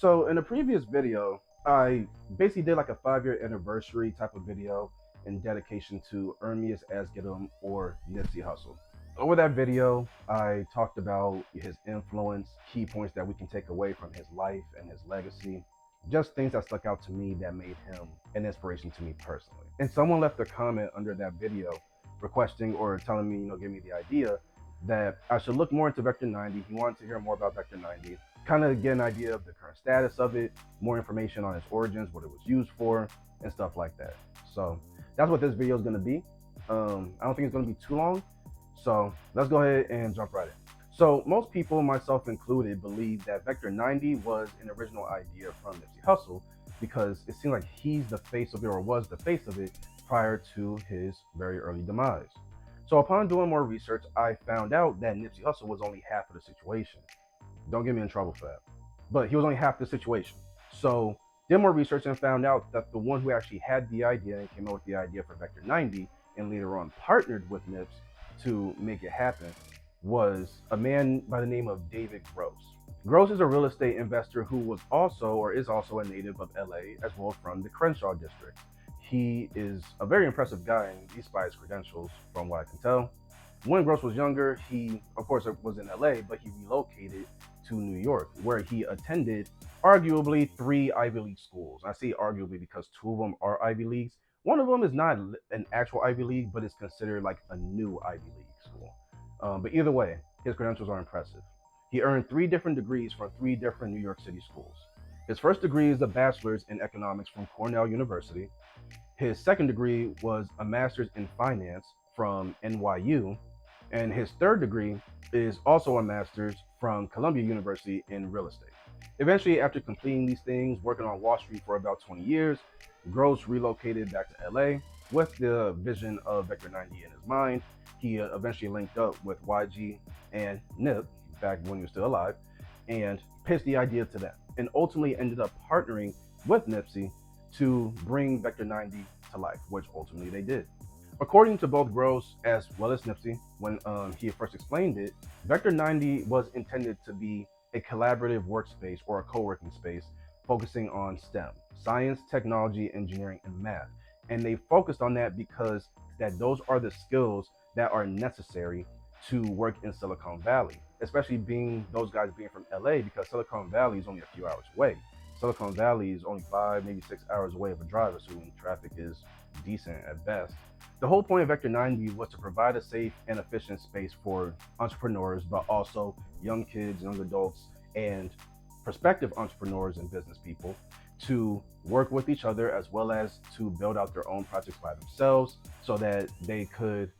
So in a previous video, I basically did like a 5-year anniversary type of video in dedication to Ermias Asgidum or Nipsey Hussle. Over that video, I talked about his influence, key points that we can take away from his life and his legacy, just things that stuck out to me that made him an inspiration to me personally. And someone left a comment under that video requesting or telling me, give me the idea that I should look more into Vector 90. He wanted to hear more about Vector 90, kind of get an idea of the current status of it, more information on its origins, what it was used for, and stuff like that. So that's what this video is going to be. I don't think it's going to be too long. So let's go ahead and jump right in. So most people, myself included, believe that Vector 90 was an original idea from Nipsey Hussle because it seemed like he's the face of it, or was the face of it, prior to his very early demise. So upon doing more research, I found out that Nipsey Hussle was only half of the situation. Don't get me in trouble for that. But he was only half the situation. So did more research and found out that the one who actually had the idea and came up with the idea for Vector 90 and later on partnered with Nips to make it happen was a man by the name of David Gross. Gross is a real estate investor who was also, or is also, a native of LA, as well from the Crenshaw district. He is a very impressive guy, at least by his credentials, from what I can tell. When Gross was younger, he, of course, was in LA, but he relocated to New York, where he attended arguably 3 Ivy League schools. I say arguably because 2 of them are Ivy Leagues. One of them is not an actual Ivy League, but it's considered like a new Ivy League school. But either way, his credentials are impressive. He earned 3 different degrees from 3 different New York City schools. His first degree is a bachelor's in economics from Cornell University. His second degree was a master's in finance from NYU. And his third degree is also a master's from Columbia University in real estate. Eventually, after completing these things, working on Wall Street for about 20 years, Gross relocated back to LA with the vision of Vector 90 in his mind. He eventually linked up with YG and Nip back when he was still alive and pitched the idea to them, and ultimately ended up partnering with Nipsey to bring Vector 90 to life, which ultimately they did. According to both Gross as well as Nipsey, when he first explained it, Vector 90 was intended to be a collaborative workspace or a co-working space focusing on STEM, science, technology, engineering, and math. And they focused on that because those are the skills that are necessary to work in Silicon Valley, especially those guys being from LA, because Silicon Valley is only a few hours away. Silicon Valley is only 5, maybe 6 hours away of a drive, assuming traffic is decent at best. The whole point of Vector 90 was to provide a safe and efficient space for entrepreneurs, but also young kids, young adults, and prospective entrepreneurs and business people to work with each other, as well as to build out their own projects by themselves so that they could,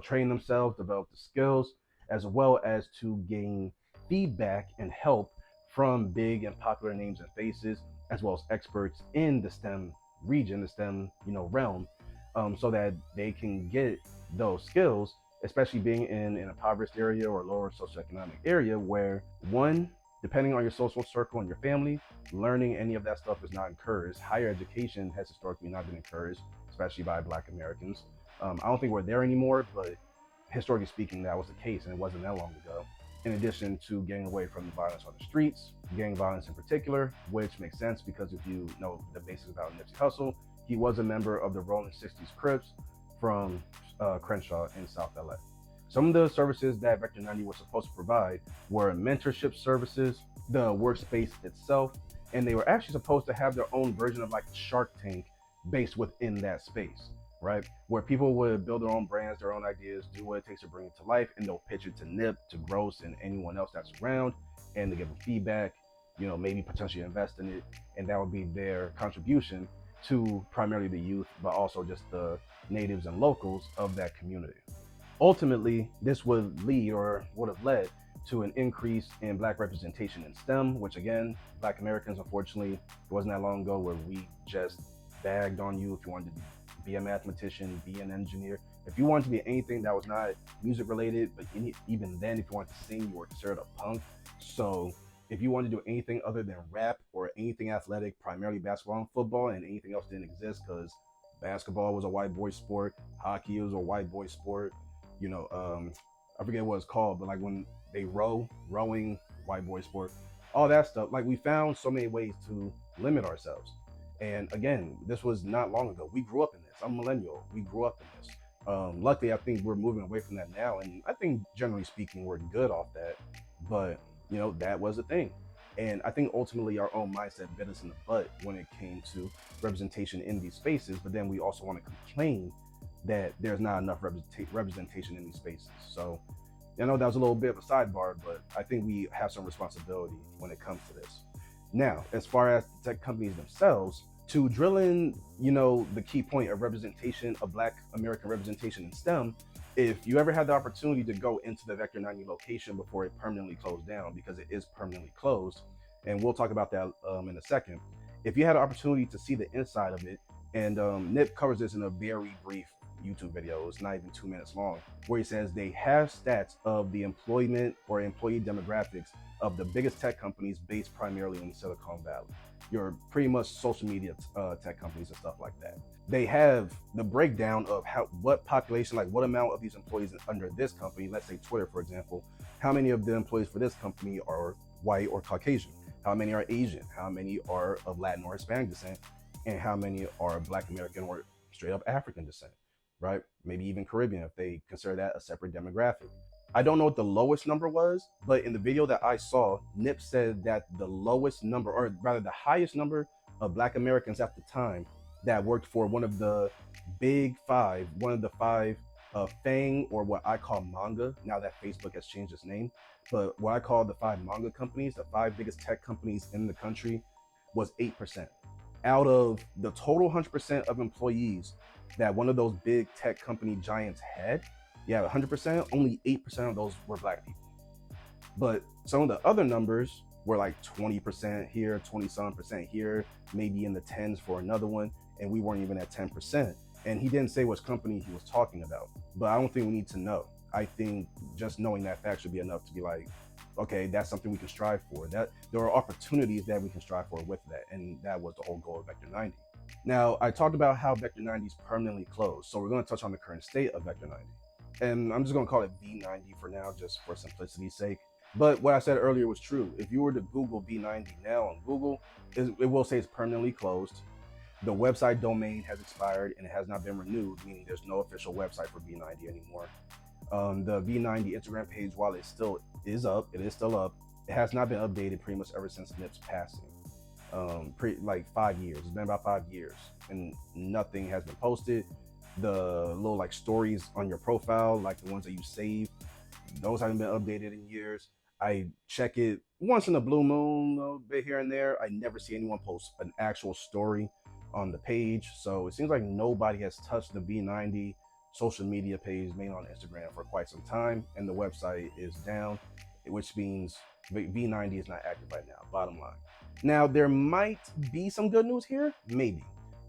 train themselves, develop the skills, as well as to gain feedback and help from big and popular names and faces, as well as experts in the STEM region, the STEM, realm, so that they can get those skills, especially being in an impoverished area or lower socioeconomic area where, one, depending on your social circle and your family, learning any of that stuff is not encouraged. Higher education has historically not been encouraged, especially by Black Americans. I don't think we're there anymore, but historically speaking, that was the case, and it wasn't that long ago. In addition to getting away from the violence on the streets, gang violence in particular, which makes sense because if you know the basics about Nipsey Hussle, he was a member of the Rolling 60s Crips from Crenshaw in South LA. Some of the services that Vector 90 was supposed to provide were mentorship services, the workspace itself, and they were actually supposed to have their own version of like Shark Tank based within that space, right? Where people would build their own brands, their own ideas, do what it takes to bring it to life, and they'll pitch it to Nip, to Gross, and anyone else that's around, and they give them feedback, maybe potentially invest in it, and that would be their contribution to primarily the youth, but also just the natives and locals of that community. Ultimately, this would lead, or would have led, to an increase in Black representation in STEM, which again, Black Americans, unfortunately, it wasn't that long ago where we just bagged on you if you wanted to be a mathematician, be an engineer. If you wanted to be anything that was not music related, but even then, if you wanted to sing, you were considered a punk. So if you wanted to do anything other than rap or anything athletic, primarily basketball and football, and anything else didn't exist because basketball was a white boy sport, hockey was a white boy sport, I forget what it's called, but like when they rowing, white boy sport, all that stuff. Like, we found so many ways to limit ourselves. And again, this was not long ago. We grew up in this. I'm a millennial. We grew up in this. Luckily, I think we're moving away from that now, and I think generally speaking, we're good off that. But that was a thing, and I think ultimately our own mindset bit us in the butt when it came to representation in these spaces. But then we also want to complain that there's not enough representation in these spaces. So I know that was a little bit of a sidebar, but I think we have some responsibility when it comes to this. Now, as far as the tech companies themselves, to drill in, the key point of representation, of Black American representation in STEM, if you ever had the opportunity to go into the Vector 90 location before it permanently closed down, because it is permanently closed, and we'll talk about that in a second. If you had an opportunity to see the inside of it, and Nip covers this in a very brief YouTube video, it's not even 2 minutes long, where he says they have stats of the employment or employee demographics of the biggest tech companies based primarily in Silicon Valley. Your pretty much social media tech companies and stuff like that. They have the breakdown of what population, like what amount of these employees under this company, let's say Twitter, for example, how many of the employees for this company are white or Caucasian? How many are Asian? How many are of Latin or Hispanic descent? And how many are Black American or straight up African descent, right? Maybe even Caribbean if they consider that a separate demographic. I don't know what the lowest number was, but in the video that I saw, Nip said that the lowest number, or rather the highest number of Black Americans at the time that worked for one of the big five, one of the five FANG, or what I call manga, now that Facebook has changed its name, but what I call the five manga companies, the five biggest tech companies in the country, was 8%. Out of the total 100% of employees that one of those big tech company giants had, 100%, only 8% of those were Black people. But some of the other numbers were like 20% here, 20-some% here, maybe in the tens for another one, and we weren't even at 10%. And he didn't say which company he was talking about, but I don't think we need to know. I think just knowing that fact should be enough to be like, okay, that's something we can strive for. That there are opportunities that we can strive for with that, and that was the whole goal of Vector 90. Now, I talked about how Vector 90 is permanently closed, so we're going to touch on the current state of Vector 90. And I'm just going to call it V90 for now, just for simplicity's sake. But what I said earlier was true. If you were to Google V90 now on Google, it will say it's permanently closed. The website domain has expired and it has not been renewed, meaning there's no official website for V90 anymore. The V90 Instagram page, while it still is up, it is still up. It has not been updated pretty much ever since Nip's passing. Like 5 years. It's been about 5 years and nothing has been posted. The little like stories on your profile, like the ones that you save, those haven't been updated in years. I check it once in a blue moon, a little bit here and there. I never see anyone post an actual story on the page. So it seems like nobody has touched the V90 social media page made on Instagram for quite some time, and the website is down, which means V90 is not active right now, bottom line. Now, there might be some good news here, maybe.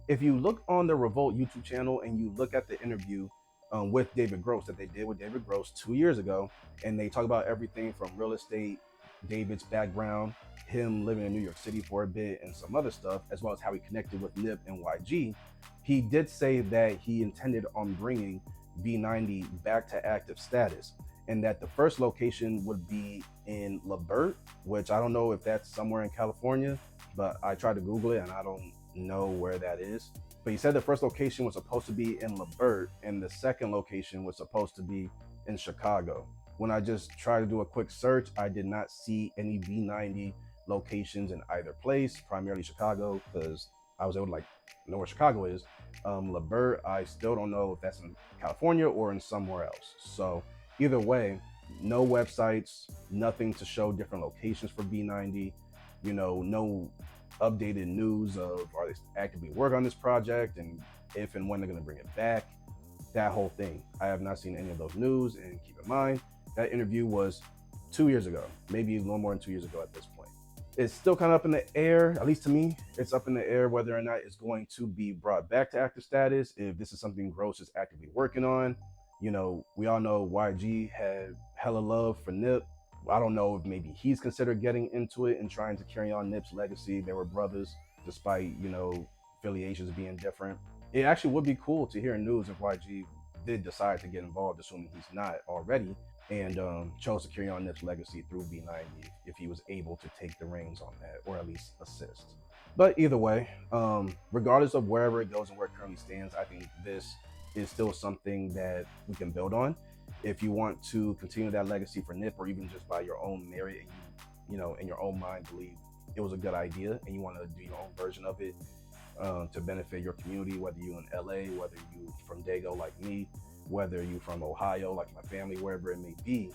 If you look on the Revolt YouTube channel and you look at the interview with David Gross that they did with David Gross 2 years ago, and they talk about everything from real estate, David's background, him living in New York City for a bit, and some other stuff, as well as how he connected with Nip and YG, he did say that he intended on bringing V90 back to active status, and that the first location would be in LaBerte, which I don't know if that's somewhere in California, but I tried to Google it and I don't know where that is. But he said the first location was supposed to be in LaBerte and the second location was supposed to be in Chicago. When I just tried to do a quick search, I did not see any V90 locations in either place, primarily Chicago, because I was able to know where Chicago is. LaBerte, I still don't know if that's in California or in somewhere else. So either way, no websites, nothing to show different locations for V90, no updated news of are they actively working on this project and if and when they're going to bring it back, that whole thing. I have not seen any of those news, and keep in mind, that interview was 2 years ago, maybe a little more than 2 years ago at this point. It's still kind of up in the air, at least to me, it's up in the air whether or not it's going to be brought back to active status, if this is something Gross is actively working on. We all know YG had hella love for Nip. I don't know if maybe he's considered getting into it and trying to carry on Nip's legacy. They were brothers, despite, affiliations being different. It actually would be cool to hear news if YG did decide to get involved, assuming he's not already. and chose to carry on Nip's legacy through B90 if he was able to take the reins on that, or at least assist. But either way, regardless of wherever it goes and where it currently stands, I think this is still something that we can build on. If you want to continue that legacy for Nip, or even just by your own merit, and you know, in your own mind, believe it was a good idea, and you want to do your own version of it to benefit your community, whether you in LA, whether you from Dago like me, whether you from Ohio like my family, wherever it may be.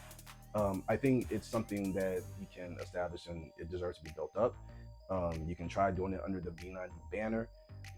I think it's something that we can establish, and it deserves to be built up. You can try doing it under the B90 banner.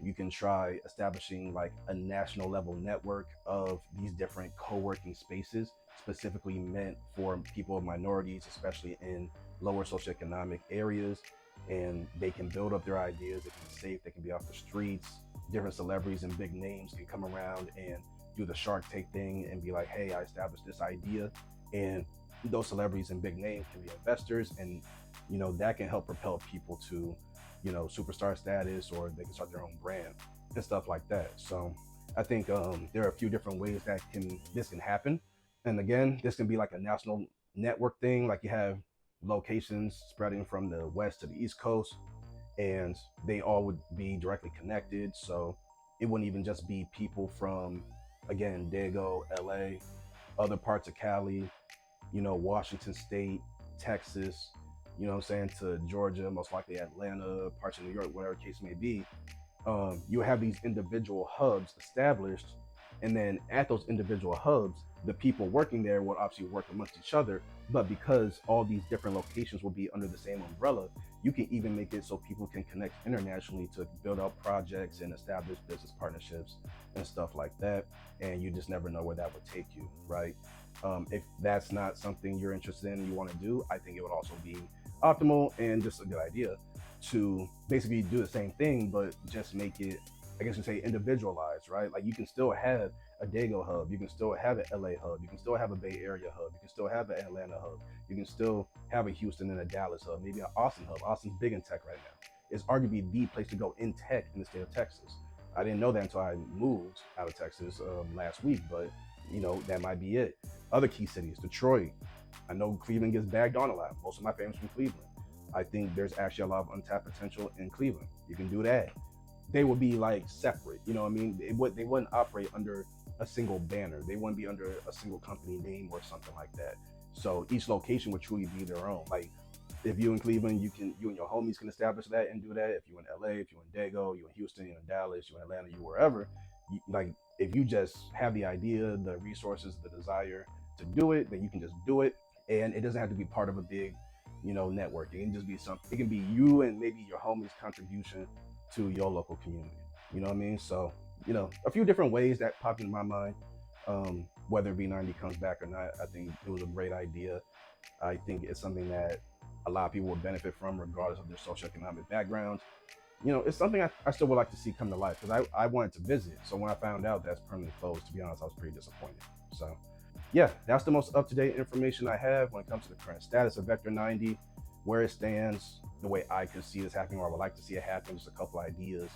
You can try establishing like a national level network of these different co-working spaces specifically meant for people of minorities, especially in lower socioeconomic areas. And they can build up their ideas, they can be safe, they can be off the streets. Different celebrities and big names can come around and do the Shark Tank thing and be like, hey, I established this idea. And those celebrities and big names can be investors, and you know, that can help propel people to, you know, superstar status, or they can start their own brand and stuff like that. So I think there are a few different ways that this can happen. And again, this can be like a national network thing, like you have locations spreading from the west to the east coast, and they all would be directly connected. So it wouldn't even just be people from, again, Dago, LA, other parts of Cali, you know, Washington State, Texas, you know what I'm saying, to Georgia, most likely Atlanta, parts of New York, whatever case may be. You have these individual hubs established, and then at those individual hubs, the people working there will obviously work amongst each other. But because all these different locations will be under the same umbrella, you can even make it so people can connect internationally to build out projects and establish business partnerships and stuff like that. And you just never know where that would take you, right? If that's not something you're interested in and you want to do, I think it would also be optimal and just a good idea to basically do the same thing, but just make it, I guess you say, individualized, right? Like you can still have a Dago hub, you can still have an LA hub, you can still have a Bay Area hub, you can still have an Atlanta hub, you can still have a Houston and a Dallas hub, maybe an Austin hub. Austin's big in tech right now. It's arguably the place to go in tech in the state of Texas. I didn't know that until I moved out of Texas last week, but you know, that might be it. Other key cities, Detroit. I know Cleveland gets bagged on a lot. Most of my family's from Cleveland. I think there's actually a lot of untapped potential in Cleveland. You can do that. They would be like separate, you know what I mean? They wouldn't operate under a single banner. They wouldn't be under a single company name or something like that. So each location would truly be their own. Like if you in Cleveland, you and your homies can establish that and do that. If you in LA, if you in Dago, you in Houston, you in Dallas, you in Atlanta, you wherever, like if you just have the idea, the resources, the desire to do it, then you can just do it. And it doesn't have to be part of a big, you know, network. It can just be something. It can be you and maybe your homies' contribution to your local community. You know what I mean? So, you know, a few different ways that popped in my mind. Whether B90 comes back or not, I think it was a great idea. I think it's something that a lot of people will benefit from, regardless of their socioeconomic backgrounds. You know, it's something I still would like to see come to life, because I wanted to visit. So when I found out that's permanently closed, to be honest, I was pretty disappointed. So yeah, that's the most up-to-date information I have when it comes to the current status of Vector 90, where it stands, the way I could see this happening, or I would like to see it happen. Just a couple ideas,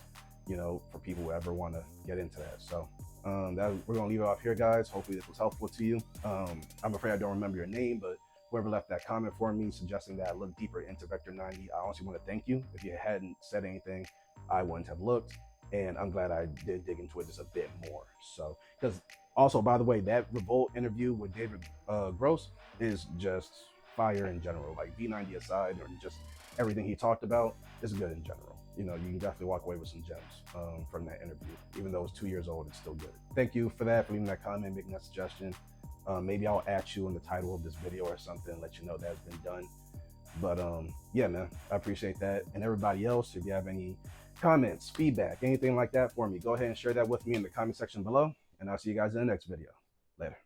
you know, for people who ever want to get into that. So we're gonna leave it off here, guys. Hopefully this was helpful to you. I'm afraid I don't remember your name, but whoever left that comment for me suggesting that I look deeper into Vector 90, I honestly want to thank you. If you hadn't said anything, I wouldn't have looked, and I'm glad I did dig into it just a bit more. So, because also, by the way, that Revolt interview with David Gross is just fire in general. Like B90 aside, or just everything he talked about is good in general. You know, you can definitely walk away with some gems from that interview. Even though it's 2 years old, it's still good. Thank you for that, for leaving that comment, making that suggestion. Maybe I'll add you in the title of this video or something, let you know that's been done. But yeah, man, I appreciate that. And everybody else, if you have any comments, feedback, anything like that for me, go ahead and share that with me in the comment section below. And I'll see you guys in the next video. Later.